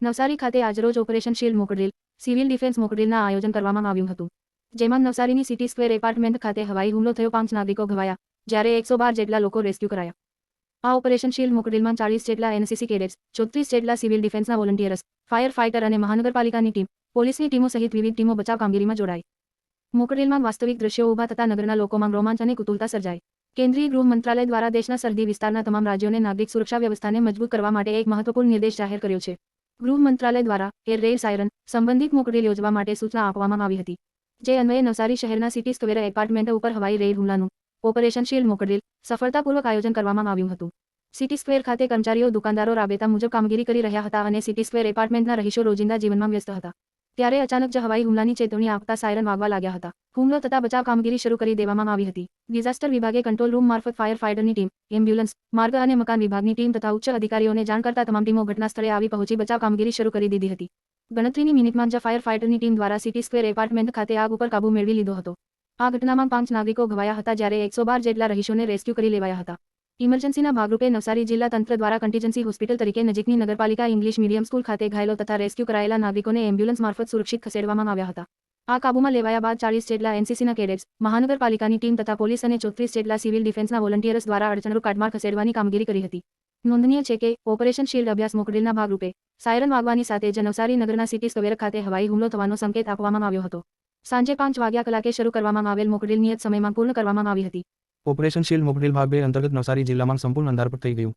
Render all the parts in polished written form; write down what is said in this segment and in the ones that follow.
નવસારી ખાતે આજરોજ operation shield mock drill, civil defence મોકડ્રીલના આયોજન કરવામાં આવ્યું હતું. જેમાં નવસારીની સિટી સ્ક્વેર એપાર્ટમેન્ટ ખાતે હવાઈ હુમલો થયો, 5 નાગરિકો ઘવાયા, જ્યારે 112 જેટલા લોકો રેસ્ક્યુ કરાયા. આ ઓપરેશન શીલ્ડ મોકડ્રીલમાં 40 જેટલા એનસીસી કેડેટ્સ, 34 જેટલા સિવિલ ડિફેન્સના વોલન્ટિયર્સ, ફાયર ફાઇટર અને મહાનગરપાલિકાની ટીમ, પોલીસની ટીમો સહિત વિવિધ ટીમો બચાવ કામગીરીમાં જોડાઈ. મોકડ્રીલમાં વાસ્તવિક દ્રશ્યો ઊભા થતા નગરના લોકોમાં રોમાંચ અને કુતૂહલતા સર્જાઈ. કેન્દ્રીય ગૃહ મંત્રાલય દ્વારા દેશના સરહદી વિસ્તારના તમામ રાજ્યોને નાગરિક સુરક્ષા વ્યવસ્થાને મજબૂત કરવા માટે એક મહત્વપૂર્ણ નિર્દેશ જાહેર કર્યો છે. ગૃહ મંત્રાલય દ્વારા એર રેડ સાયરન સંબંધિત મોકડ્રીલ યોજવા માટે સૂચના આપવામાં આવી હતી. જે અન્વયે નવસારી શહેરના સિટી સ્ક્વેર એપાર્ટમેન્ટ ઉપર હવાઈ રેડ હુમલાનું ઓપરેશન શીલ્ડ મોકડ્રીલ સફળતાપૂર્વક આયોજન કરવામાં આવ્યું હતું. સિટી સ્ક્વેર ખાતે કર્મચારીઓ દુકાનદારો રાબેતા મુજબ કામગીરી કરી રહ્યા હતા અને સિટી સ્ક્વેર એપાર્ટમેન્ટના રહીશો રોજિંદા જીવનમાં વ્યસ્ત હતા. ત્યારે અચાનક જ હવાઈ હુમલાની ચેતવણી આપતા સાયરન વાગવા લાગ્યા હતા. હુમલો થતા બચાવ કામગીરી શરૂ કરી દેવામાં આવી હતી. ડિઝાસ્ટર વિભાગે કંટ્રોલ રૂમ મારફત ફાયર ફાઇટરની ટીમ, એમ્બ્યુલન્સ, માર્ગ અને મકાન વિભાગની ટીમ તથા ઉચ્ચ અધિકારીઓને જાણ કરતા તમામ ટીમો ઘટના સ્થળે આવી પહોંચી બચાવ કામગીરી શરૂ કરી દીધી હતી. ગણતરીની મિનિટમાં જ ફાયર ફાઇટરની ટીમ દ્વારા સિટી સ્ક્વેર એપાર્ટમેન્ટ ખાતે આગ ઉપર કાબૂ મેળવી લીધો હતો. આ ઘટનામાં 5 નાગરિકો ઘવાયા હતા, જ્યારે 112 જેટલા રહીશોને રેસ્ક્યુ કરી લેવાયા હતા. ઇમરજન્સીના ભાગરૂપે નવસારી જિલ્લા તંત્ર દ્વારા કન્ટીજન્સી હોસ્પિટલ તરીકે નજીકની નગરપાલિકા ઇંગ્લિશ મીડિયમ સ્કૂલ ખાતે ઘાયલો તથા રેસ્ક્યુ કરાયેલા નાગરિકોને એમ્બ્યુલન્સ મારફત સુરક્ષિત ખસેડવામાં આવ્યા હતા. આ કાબૂમાં લેવાયા બાદ 40 જેટલા એનસીસીના કેડેટ્સ, મહાનગરપાલિકાની ટીમ તથા પોલીસ અને 34 જેટલા સિવિલ ડિફેન્સના વોલન્ટિયર્સ દ્વારા અડચણરૂપ કાટમાળ ખસેડવાની કામગીરી કરી હતી. નોંધનીય છે કે ઓપરેશન શીલ્ડ અભ્યાસ મોકડ્રીલના ભાગરૂપે સાયરન વાગવાની સાથે જ નવસારી નગરના સિટી સ્ક્વેર ખાતે હવાઈ હુમલો થવાનો સંકેત આપવામાં આવ્યો હતો. સાંજે 5 વાગ્યા કલાકે શરૂ કરવામાં આવેલ મોકડ્રીલ નિયત સમયમાં પૂર્ણ કરવામાં આવી હતી. ઓપરેશન શીલ્ડ મોકડ્રીલ ભાગ 2 અંતર્ગત નવસારી જિલ્લામાં સંપૂર્ણ અંધારપટ થઈ ગયું.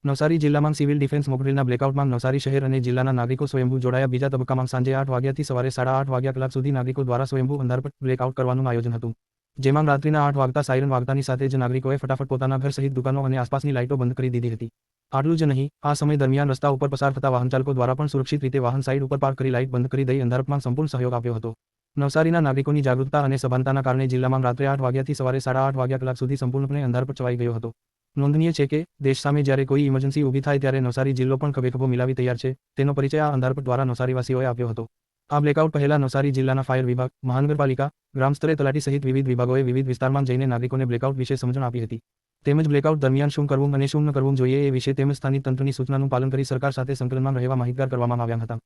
નવસારી જિલ્લામાં સિવિલ ડિફેન્સ મોકડ્રીલના બ્લેકઆઉટમાં નવસારી શહેર અને જિલ્લાના નાગરિકો સ્વયંભૂ જોડાયા. બીજા તબક્કામાં સાંજે 8 વાગ્યાથી સવારે 8:30 વાગ્યા કલાક સુધી નાગરિકો દ્વારા સ્વયંભૂ અંધારપટ બ્લેકઆઉટ કરવાનું આયોજન હતું. જેમાં રાત્રિના 8 વાગતા સાયરન વાગતાની સાથે જ નાગરિકોએ ફટાફટ પોતાના ઘર સહિત દુકાનો અને આસપાસની લાઇટો બંધ કરી દીધી હતી. આટલું જ નહીં, આ સમય દરમિયાન રસ્તા ઉપર પસાર થતા વાહનચાલકો દ્વારા પણ સુરક્ષિત રીતે વાહન સાઇડ ઉપર પાર્ક કરી લાઇટ બંધ કરી દઈ અંધારપટમાં સંપૂર્ણ સહયોગ આપ્યો હતો. નવસારીના નાગરિકોની જાગૃતતા અને સભાનતાના કારણે જિલ્લામાં રાત્રે 8 વાગ્યાથી સવારે 8:30 વાગ્યા કલાક સુધી સંપૂર્ણપણે અંધારપટ છવાઈ ગયો હતો. નોંધનીય છે કે દેશ સામે જ્યારે કોઈ ઇમરજન્સી ઊભી થાય ત્યારે નવસારી જિલ્લો પણ ખભેખભો મિલાવી તૈયાર છે, તેનો પરિચય આ અંધારપટ દ્વારા નવસારીવાસીઓએ આપ્યો હતો. આ બ્લેકઆઉટ પહેલા નવસારી જિલ્લાના ફાયર વિભાગ, મહાનગરપાલિકા, ગ્રામ સ્તરે તલાટી સહિત વિવિધ વિભાગોએ વિવિધ વિસ્તારમાં જઈને નાગરિકોને બ્લેકઆઉટ વિશે સમજણ આપી હતી. તેમજ બ્લેકઆઉટ દરમિયાન શું કરવું અને શું ન કરવું જોઈએ એ વિશે તેમજ સ્થાનિક તંત્રની સૂચનાનું પાલન કરી સરકાર સાથે સંકલનમાં રહેવા માહિતગાર કરવામાં આવ્યા હતા.